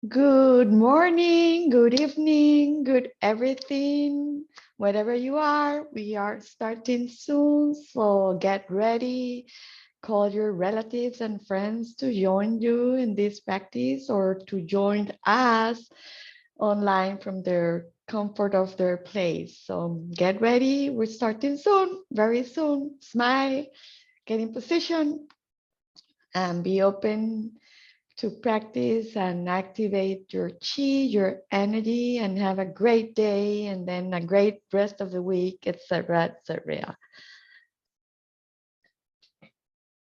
Good morning, good evening, good everything. Wherever you are, we are starting soon. So get ready. Call your relatives and friends to join you in this practice or to join us online from their comfort of their place. So get ready. We're starting soon, very soon. Smile, get in position, and be open to practice and activate your chi, your energy, and have a great day and then a great rest of the week, etc., etc.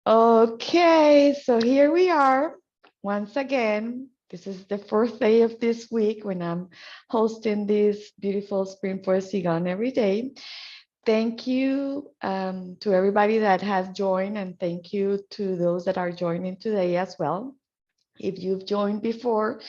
Okay, so here we are once again. This is the fourth day of this week when I'm hosting this beautiful Spring Forest Qigong every day. Thank you to everybody that has joined, and thank you to those that are joining today as well. If you've joined before,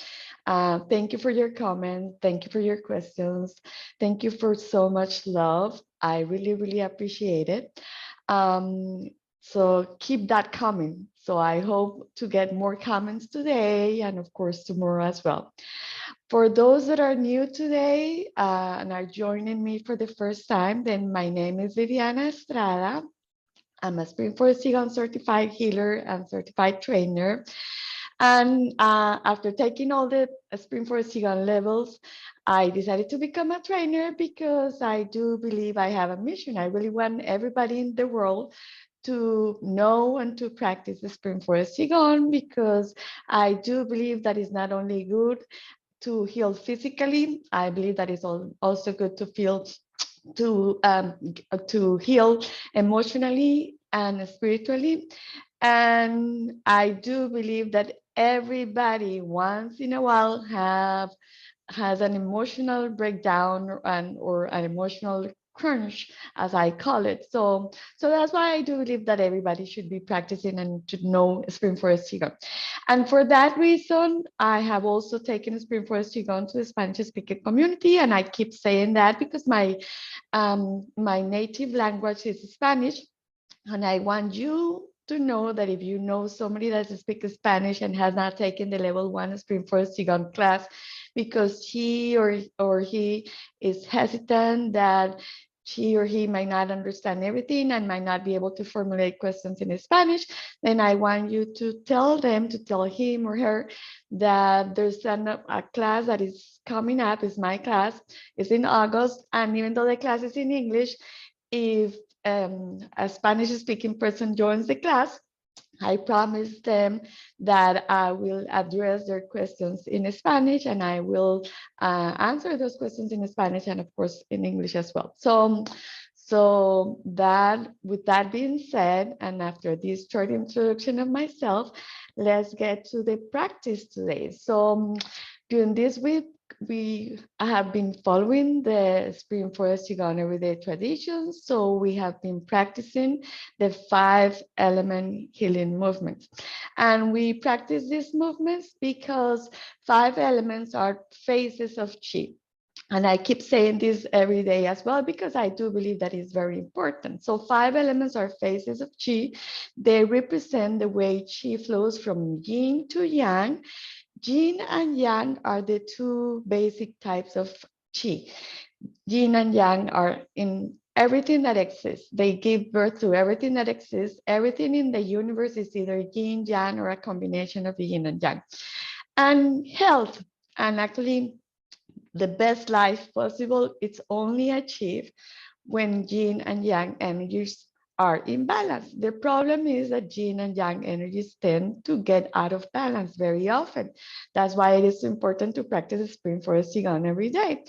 thank you for your comments. Thank you for your questions. Thank you for so much love. I really, really appreciate it. Um, so keep that coming. So I hope to get more comments today and of course tomorrow as well. For those that are new today and are joining me for the first time, then my name is Viviana Estrada. I'm a Spring Forest Qigong certified healer and certified trainer. And after taking all the Spring Forest Qigong levels, I decided to become a trainer because I do believe I have a mission. I really want everybody in the world to know and to practice the Spring Forest Qigong because I do believe that it's not only good to heal physically, I believe that it's also good to feel to heal emotionally and spiritually. And I do believe that everybody once in a while has an emotional breakdown or an emotional crunch, as I call it. So that's why I do believe that everybody should be practicing and should know Spring Forest Qigong. And for that reason, I have also taken Spring Forest Qigong to the Spanish speaking community. And I keep saying that because my native language is Spanish. And I want you to know that if you know somebody that speaks Spanish and has not taken the level one Spring Forest Qigong class because or he is hesitant that she or he might not understand everything and might not be able to formulate questions in Spanish, then I want you to tell them, to tell him or her that there's a class that is coming up, is my class, it's in August, and even though the class is in English, if a Spanish speaking person joins the class, I promise them that I will address their questions in Spanish and I will answer those questions in Spanish and of course in English as well. So that with that being said, and after this short introduction of myself, let's get to the practice today. So during this week, we have been following the Spring Forest Qigong Everyday traditions. So we have been practicing the 5-element healing movements. And we practice these movements because 5 elements are phases of Qi. And I keep saying this every day as well because I do believe that is very important. So 5 elements are phases of Qi. They represent the way Qi flows from yin to yang. Yin and yang are the two basic types of Qi. Yin and yang are in everything that exists. They give birth to everything that exists. Everything in the universe is either yin, yang, or a combination of yin and yang. And health, and actually the best life possible, it's only achieved when yin and yang energies are in balance. The problem is that yin and yang energies tend to get out of balance very often. That's why it is important to practice Spring Forest Qigong every day.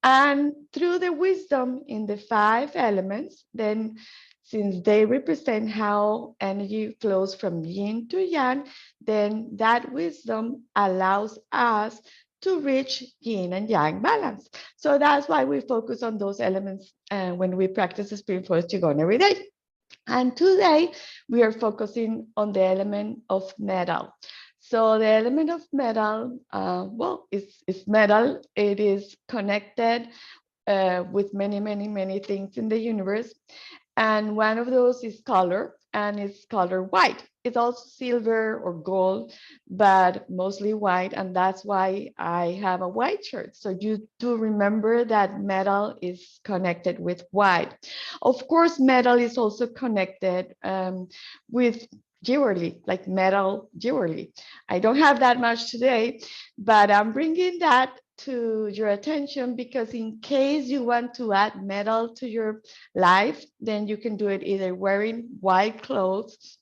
And through the wisdom in the 5 elements, then since they represent how energy flows from yin to yang, then that wisdom allows us to reach yin and yang balance. So that's why we focus on those elements when we practice the Spring Forest Qigong every day. And today we are focusing on the element of metal. So the element of metal, well, it's metal. It is connected with many, many, many things in the universe. And one of those is color. and it's color white. It's also silver or gold, but mostly white, and that's why I have a white shirt. So you do remember that metal is connected with white. Of course, metal is also connected with jewelry, like metal jewelry. I don't have that much today, but I'm bringing that to your attention because in case you want to add metal to your life, then you can do it either wearing white clothes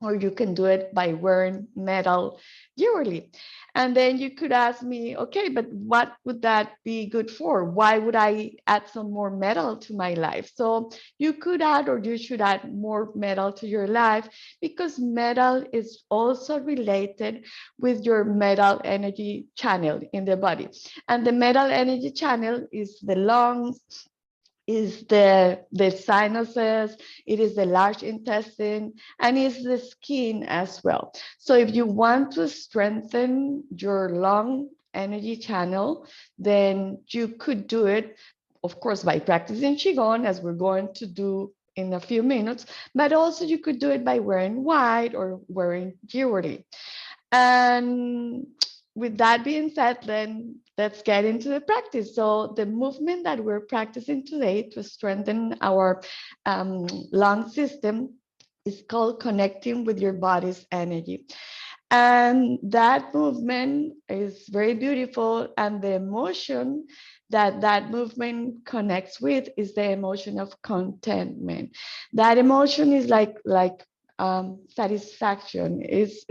or you can do it by wearing metal jewelry. And then you could ask me, okay, but what would that be good for? Why would I add some more metal to my life? So you could add, or you should add more metal to your life because metal is also related with your metal energy channel in the body. And the metal energy channel is the lungs, is the sinuses, it is the large intestine, and is the skin as well. So if you want to strengthen your lung energy channel, then you could do it, of course, by practicing Qigong, as we're going to do in a few minutes, but also you could do it by wearing white or wearing jewelry. And with that being said, then let's get into the practice. So the movement that we're practicing today to strengthen our lung system is called connecting with your body's energy. And that movement is very beautiful. And the emotion that that movement connects with is the emotion of contentment. That emotion is like satisfaction. It's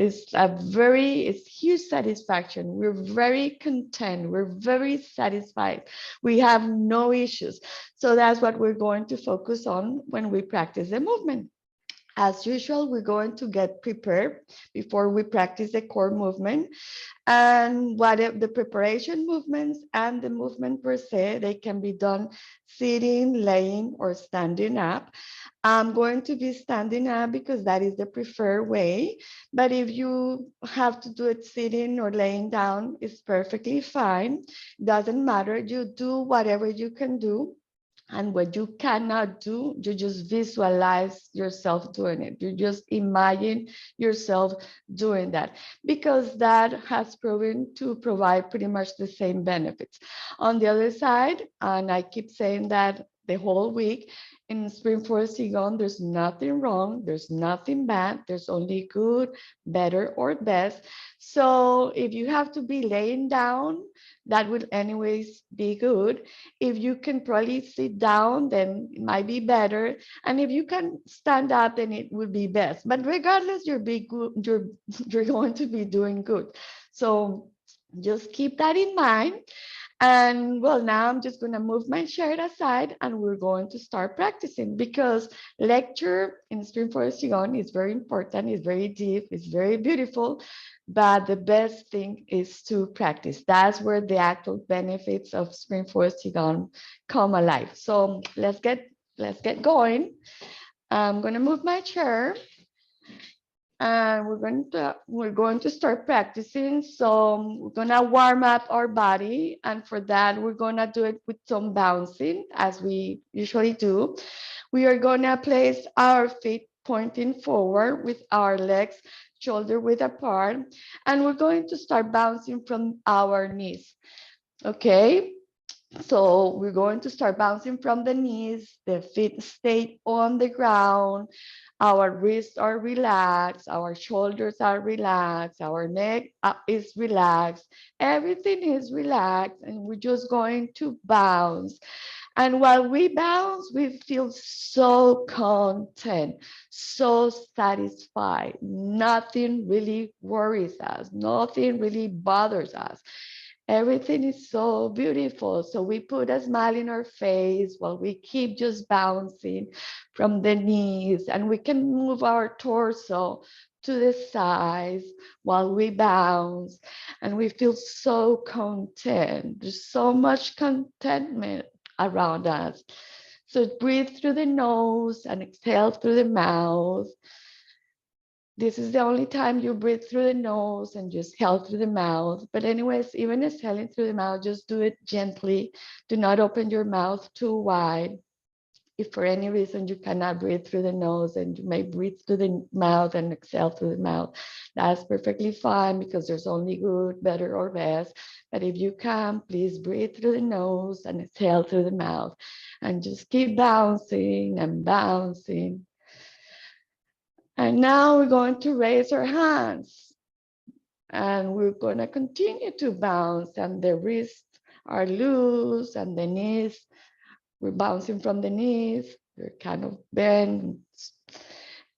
huge satisfaction. We're very content. We're very satisfied. We have no issues. So that's what we're going to focus on when we practice the movement. As usual, we're going to get prepared before we practice the core movement. And what if the preparation movements and the movement per se, they can be done sitting, laying, or standing up. I'm going to be standing up because that is the preferred way. But if you have to do it sitting or laying down, it's perfectly fine. Doesn't matter. You do whatever you can do. And what you cannot do, you just visualize yourself doing it. You just imagine yourself doing that because that has proven to provide pretty much the same benefits. On the other side, and I keep saying that the whole week, in Spring Forest Qigong, there's nothing wrong, there's nothing bad, there's only good, better, or best. So if you have to be laying down, that would anyways be good. If you can probably sit down, then it might be better. And if you can stand up, then it would be best. But regardless, you're going to be doing good. So just keep that in mind. And well, now I'm just going to move my shirt aside and we're going to start practicing because lecture in Spring Forest Qigong is very important, it's very deep, it's very beautiful, but the best thing is to practice. That's where the actual benefits of Spring Forest Qigong come alive. So let's get going. I'm going to move my chair and we're going to start practicing. So we're gonna warm up our body, and for that we're gonna do it with some bouncing as we usually do. We are gonna place our feet pointing forward with our legs shoulder width apart, and we're going to start bouncing from our knees. Okay, so we're going to start bouncing from the knees, the feet stay on the ground, our wrists are relaxed, our shoulders are relaxed, our neck is relaxed, everything is relaxed, and we're just going to bounce. And while we bounce, we feel so content, so satisfied. Nothing really worries us, nothing really bothers us. Everything is so beautiful. So we put a smile in our face while we keep just bouncing from the knees, and we can move our torso to the sides while we bounce, and we feel so content. There's so much contentment around us. So breathe through the nose and exhale through the mouth. This is the only time you breathe through the nose and just exhale through the mouth. But anyways, even exhaling through the mouth, just do it gently. Do not open your mouth too wide. if for any reason you cannot breathe through the nose and you may breathe through the mouth and exhale through the mouth, that's perfectly fine because there's only good, better, or best. But if you can, please breathe through the nose and exhale through the mouth. And just keep bouncing and bouncing. And now we're going to raise our hands. And we're going to continue to bounce. And the wrists are loose and the knees, we're bouncing from the knees. They're kind of bent.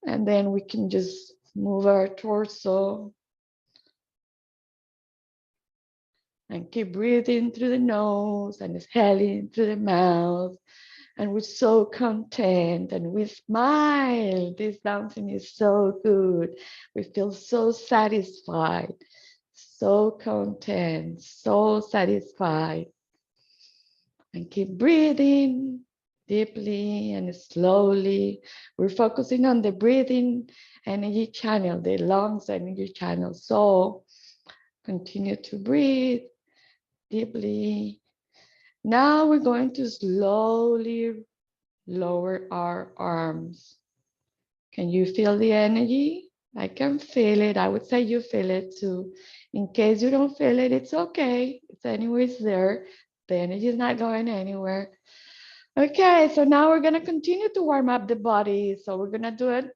And then we can just move our torso and keep breathing through the nose and exhaling through the mouth. And we're so content and we smile. This dancing is so good. We feel so satisfied, so content, so satisfied. And keep breathing deeply and slowly. We're focusing on the breathing energy channel, the lungs energy channel. So continue to breathe deeply. Now we're going to slowly lower our arms. Can you feel the energy? I can feel it. I would say you feel it too. In case you don't feel it, it's okay. It's anyways there. The energy is not going anywhere. Okay, so now we're going to continue to warm up the body. So we're going to do it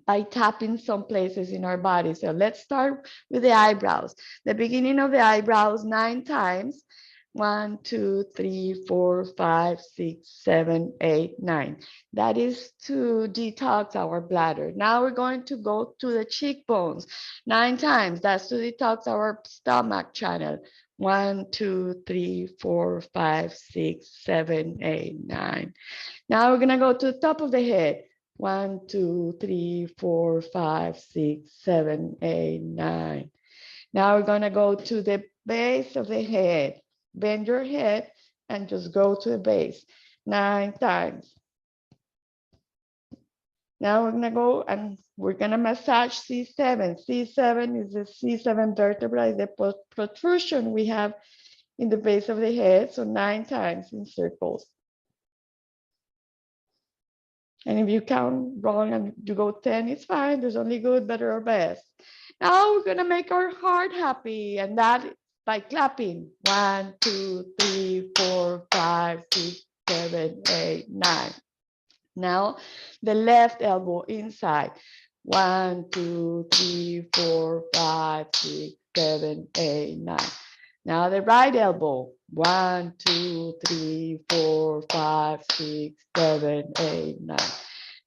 by tapping some places in our body. So let's start with the eyebrows. The beginning of the eyebrows 9 times. 1, 2, 3, 4, 5, 6, 7, 8, 9. That is to detox our bladder. Now we're going to go to the cheekbones 9 times. That's to detox our stomach channel. 1, 2, 3, 4, 5, 6, 7, 8, 9. Now we're gonna go to the top of the head. 1, 2, 3, 4, 5, 6, 7, 8, 9. Now we're gonna go to the base of the head. Bend your head and just go to the base 9 times. Now we're gonna go and we're gonna massage C7. C7 is the C7 vertebra, the protrusion we have in the base of the head. So 9 times in circles. And if you count wrong and you go 10, it's fine. There's only good, better, or best. Now we're gonna make our heart happy, and that by clapping. 1, 2, 3, 4, 5, 6, 7, 8, 9. Now the left elbow inside. 1, 2, 3, 4, 5, 6, 7, 8, 9. Now the right elbow. 1, 2, 3, 4, 5, 6, 7, 8, 9.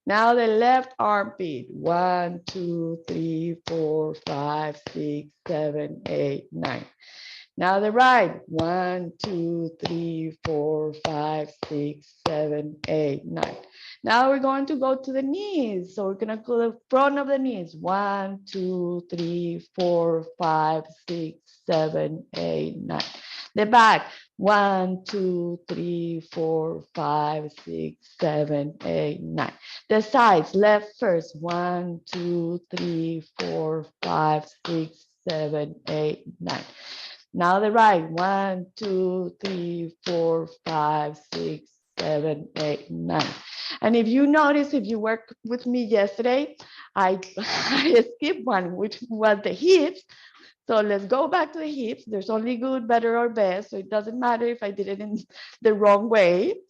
Now the left armpit. 1, 2, 3, 4, 5, 6, 7, 8, 9. Now the right. 1, 2, 3, 4, 5, 6, 7, 8, 9. Now we're going to go to the knees. So we're going to go to the front of the knees. 1, 2, 3, 4, 5, 6, 7, 8, 9. The back. 1, 2, 3, 4, 5, 6, 7, 8, 9. The sides. Left first. 1, 2, 3, 4, 5, 6, 7, 8, 9. Now the right. 1, 2, 3, 4, 5, 6, 7, 8, 9. And if you notice, if you worked with me yesterday, I skipped one, which was the hips. So let's go back to the hips. There's only good, better, or best. So it doesn't matter if I did it in the wrong way.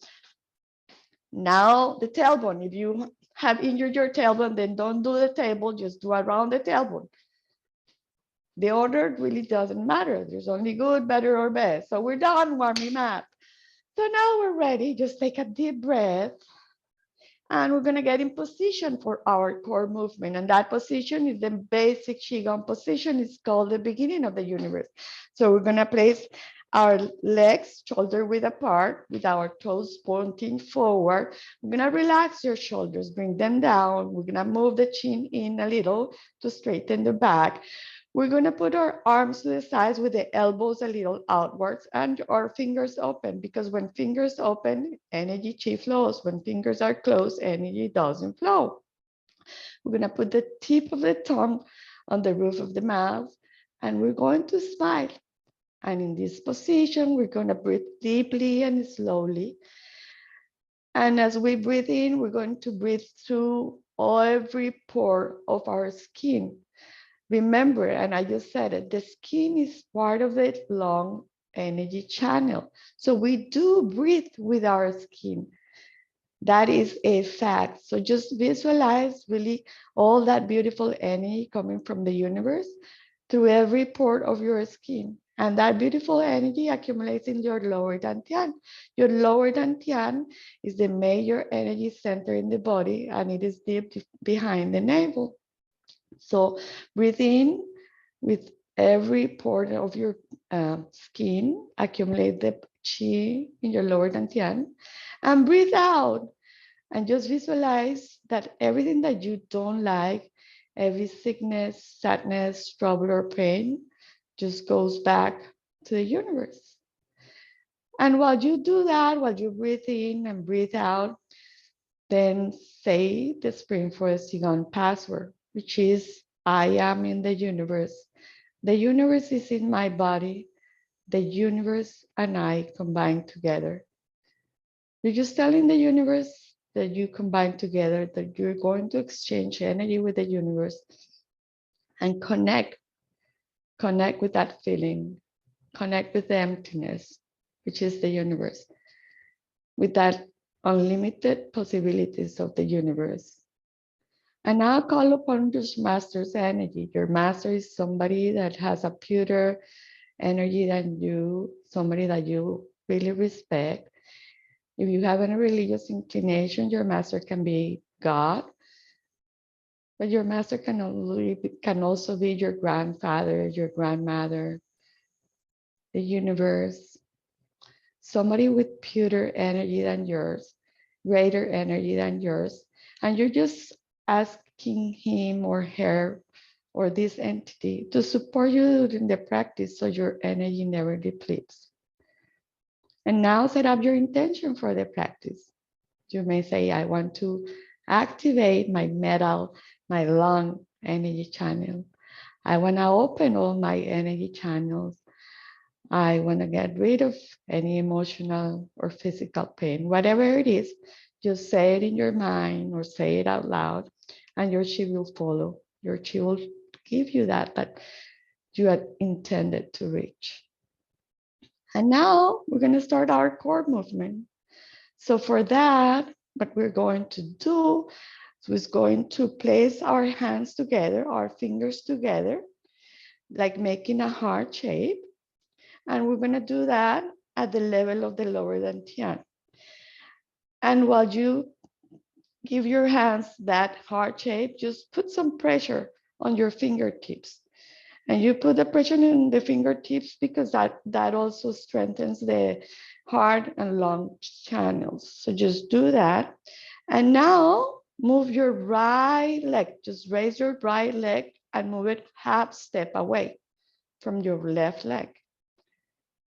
Now the tailbone. If you have injured your tailbone, then don't do the table, just do around the tailbone. The order really doesn't matter. There's only good, better, or best. So we're done warming up. So now we're ready. Just take a deep breath. And we're going to get in position for our core movement. And that position is the basic Qigong position. It's called the beginning of the universe. So we're going to place our legs shoulder width apart with our toes pointing forward. We're going to relax your shoulders, bring them down. We're going to move the chin in a little to straighten the back. We're going to put our arms to the sides with the elbows a little outwards and our fingers open, because when fingers open, energy chi flows. When fingers are closed, energy doesn't flow. We're going to put the tip of the tongue on the roof of the mouth, and we're going to smile. And in this position, we're going to breathe deeply and slowly. And as we breathe in, we're going to breathe through every pore of our skin. Remember, and I just said it, the skin is part of the lung energy channel. So we do breathe with our skin. That is a fact. So just visualize really all that beautiful energy coming from the universe through every pore of your skin. And that beautiful energy accumulates in your lower dantian. Your lower dantian is the major energy center in the body, and it is deep behind the navel. So breathe in with every pore of your skin, accumulate the chi in your lower dantian, and breathe out. And just visualize that everything that you don't like, every sickness, sadness, trouble, or pain, just goes back to the universe. And while you do that, while you breathe in and breathe out, then say the Spring Forest Qigong password, which is I am in the universe. The universe is in my body. The universe and I combine together. You're just telling the universe that you combine together, that you're going to exchange energy with the universe and connect with that feeling, connect with the emptiness, which is the universe, with that unlimited possibilities of the universe. And now call upon your master's energy. Your master is somebody that has a purer energy than you, somebody that you really respect. If you have any religious inclination, your master can be God, but your master can also be your grandfather, your grandmother, the universe, somebody with purer energy than yours, greater energy than yours. And you're just asking him or her or this entity to support you in the practice so your energy never depletes. And now set up your intention for the practice. You may say, I want to activate my metal, my lung energy channel. I want to open all my energy channels. I want to get rid of any emotional or physical pain. Whatever it is, just say it in your mind or say it out loud, and your chi will follow. Your chi will give you that you had intended to reach. And now we're going to start our core movement. So for that, what we're going to do is going to place our hands together, our fingers together, like making a heart shape. And we're going to do that at the level of the lower dantian. And while you give your hands that heart shape, just put some pressure on your fingertips. And you put the pressure in the fingertips because that also strengthens the heart and lung channels. So just do that. And now move your right leg. Just raise your right leg and move it half step away from your left leg.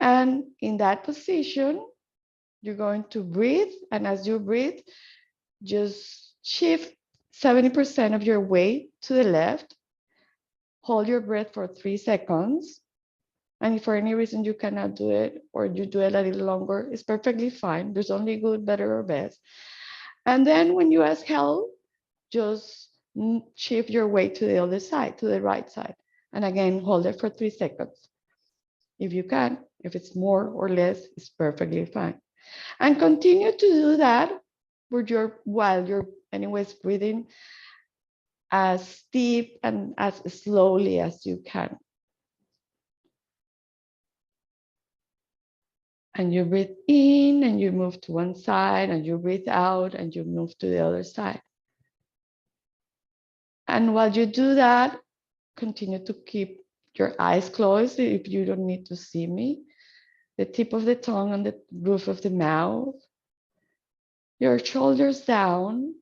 And in that position, you're going to breathe. And as you breathe, just shift 70% of your weight to the left. Hold your breath for 3 seconds. And if for any reason you cannot do it or you do it a little longer, it's perfectly fine. There's only good, better, or best. And then when you exhale, just shift your weight to the other side, to the right side. And again, hold it for 3 seconds. If you can, if it's more or less, it's perfectly fine. And continue to do that while you're anyways breathing as deep and as slowly as you can. And you breathe in and you move to one side, and you breathe out and you move to the other side. And while you do that, continue to keep your eyes closed if you don't need to see me. The tip of the tongue on the roof of the mouth. Your shoulders down.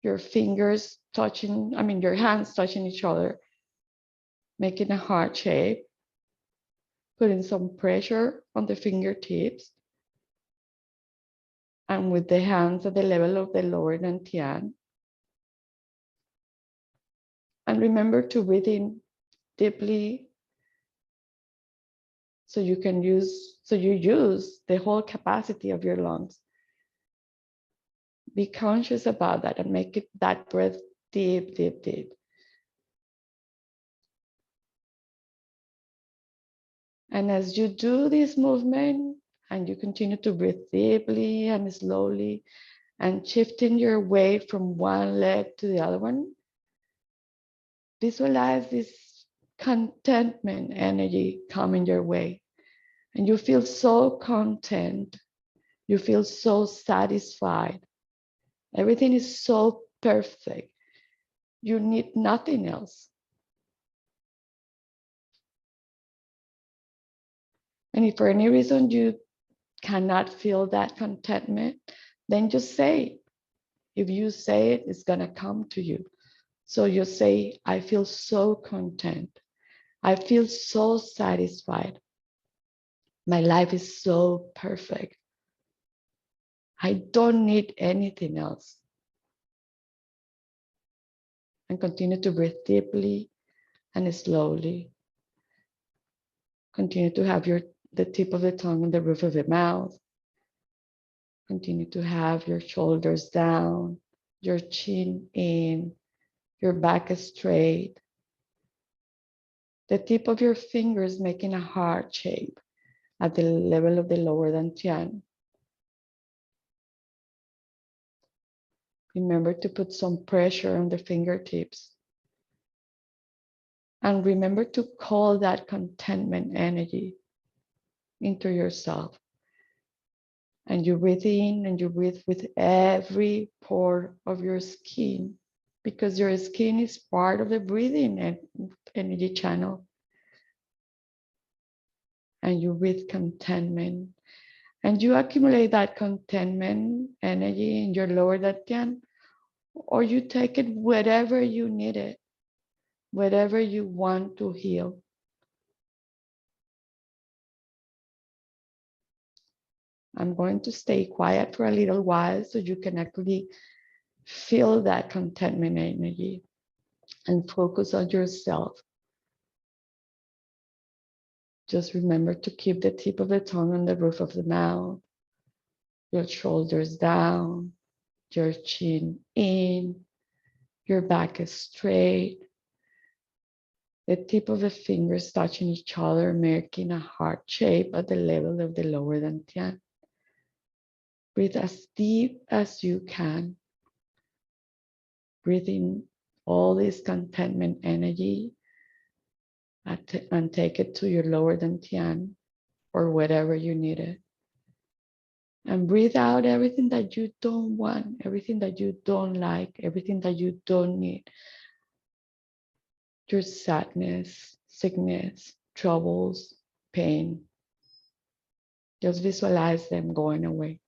Your fingers touching, your hands touching each other, making a heart shape. Putting some pressure on the fingertips. And with the hands at the level of the lower dantian. And remember to breathe in deeply, so you use the whole capacity of your lungs. Be conscious about that and make it that breath deep, deep, deep. And as you do this movement and you continue to breathe deeply and slowly and shifting your weight from one leg to the other one, visualize this contentment energy coming your way. And you feel so content. You feel so satisfied. Everything is so perfect. You need nothing else. And if for any reason you cannot feel that contentment, then just say it. If you say it, it's going to come to you. So you say, I feel so content. I feel so satisfied. My life is so perfect. I don't need anything else. And continue to breathe deeply and slowly. Continue to have the tip of the tongue on the roof of the mouth. Continue to have your shoulders down, your chin in, your back straight. The tip of your fingers making a heart shape at the level of the lower dantian. Remember to put some pressure on the fingertips. And remember to call that contentment energy into yourself. And you breathe in and you breathe with every pore of your skin, because your skin is part of the breathing energy channel. And you breathe contentment. And you accumulate that contentment energy in your lower dantian, or you take it wherever you need it, wherever you want to heal. I'm going to stay quiet for a little while so you can actually feel that contentment energy and focus on yourself. Just remember to keep the tip of the tongue on the roof of the mouth, your shoulders down, your chin in, your back is straight, the tip of the fingers touching each other, making a heart shape at the level of the lower dantian. Breathe as deep as you can. Breathe in all this contentment energy and take it to your lower dantian or wherever you need it. And breathe out everything that you don't want, everything that you don't like, everything that you don't need. Your sadness, sickness, troubles, pain. Just visualize them going away.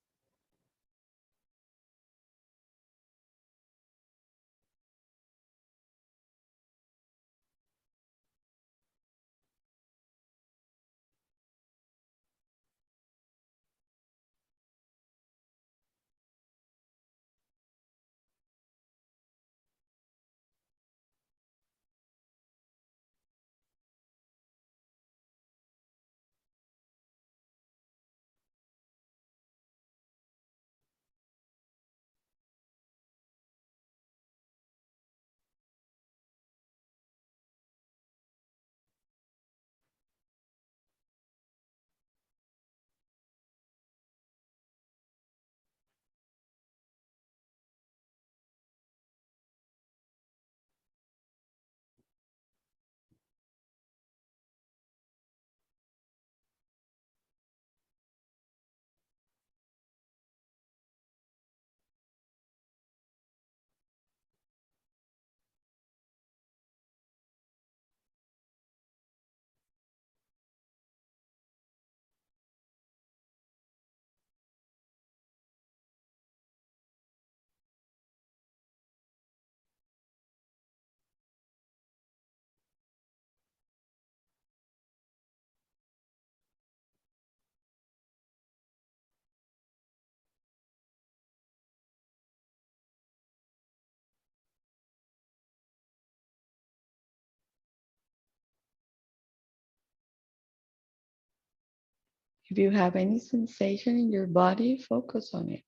If you have any sensation in your body, focus on it.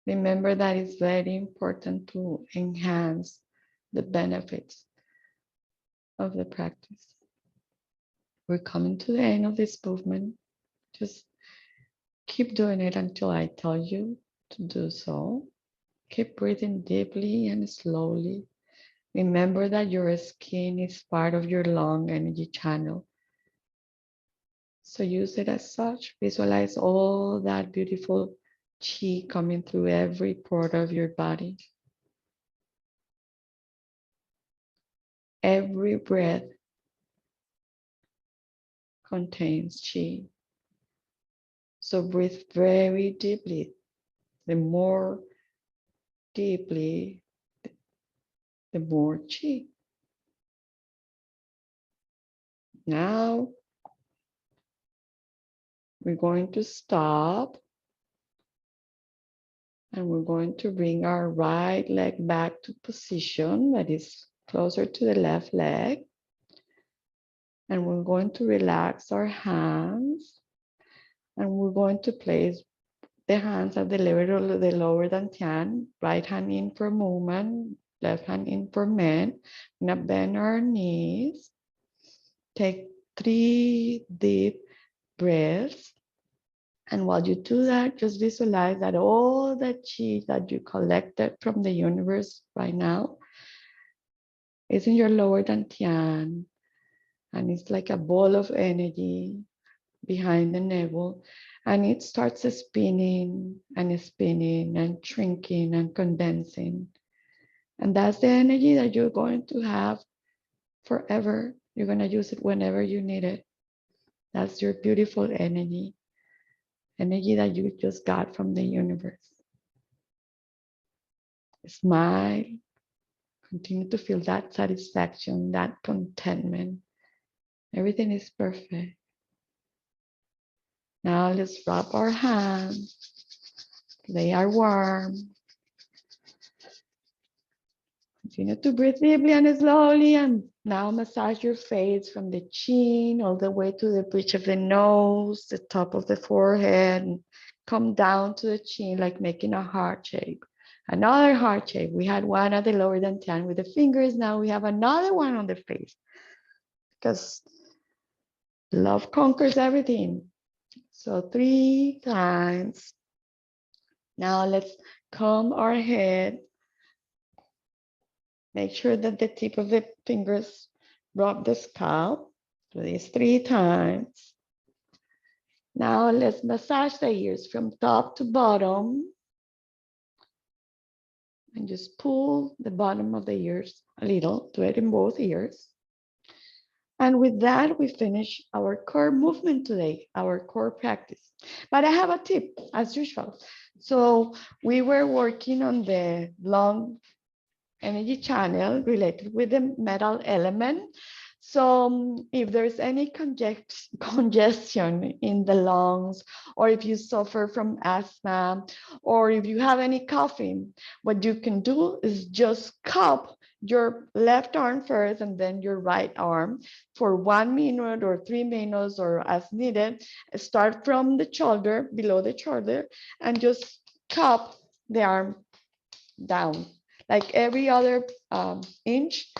Remember that it's very important to enhance the benefits of the practice. We're coming to the end of this movement. Just keep doing it until I tell you to do so. Keep breathing deeply and slowly. Remember that your skin is part of your lung energy channel. So use it as such. Visualize all that beautiful chi coming through every pore of your body. Every breath contains chi. So breathe very deeply. The more deeply, the more chi. Now we're going to stop and we're going to bring our right leg back to position that is closer to the left leg. And we're going to relax our hands and we're going to place the hands at the level of the lower dantian, right hand in for movement, left hand in for men. We're gonna bend our knees. Take 3 deep breaths. And while you do that, just visualize that all the chi that you collected from the universe right now is in your lower dantian. And it's like a ball of energy behind the navel. And it starts spinning and shrinking and condensing. And that's the energy that you're going to have forever. You're going to use it whenever you need it. That's your beautiful energy that you just got from the universe. Smile, continue to feel that satisfaction, that contentment. Everything is perfect. Now let's rub our hands. They are warm. Continue to breathe deeply and slowly, and now massage your face from the chin all the way to the bridge of the nose, the top of the forehead, and come down to the chin like making a heart shape. Another heart shape. We had one at the lower dantian with the fingers. Now we have another one on the face because love conquers everything. So 3 times. Now let's comb our head. Make sure that the tip of the fingers rub the scalp. Do this 3 times. Now let's massage the ears from top to bottom. And just pull the bottom of the ears a little. Do it in both ears. And with that, we finish our core movement today, our core practice. But I have a tip, as usual. So we were working on the lung energy channel related with the metal element. So if there's any congestion in the lungs, or if you suffer from asthma, or if you have any coughing, what you can do is just cup your left arm first and then your right arm for 1 minute or 3 minutes or as needed. Start from the shoulder, below the shoulder, and just cup the arm down like every other inch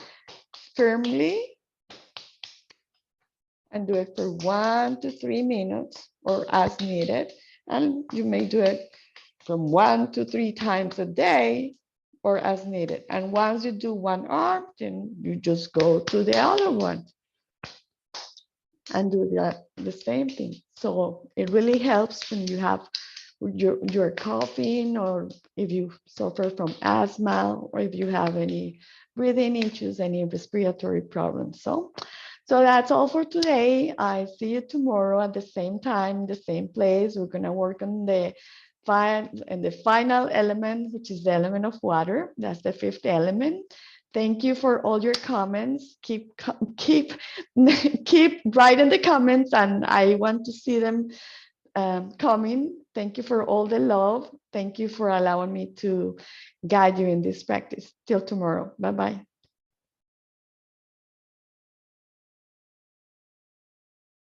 firmly, and do it for 1 to 3 minutes or as needed. And you may do it from 1 to 3 times a day or as needed. And once you do one arm, then you just go to the other one and do the same thing. So it really helps when you have your coughing, or if you suffer from asthma, or if you have any breathing issues, any respiratory problems. So that's all for today. I see you tomorrow at the same time, the same place. We're gonna work on the final element, which is the element of water. That's the 5th element. Thank you for all your comments. Keep writing the comments, and I want to see them coming. Thank you for all the love. Thank you for allowing me to guide you in this practice. Till tomorrow. Bye-bye.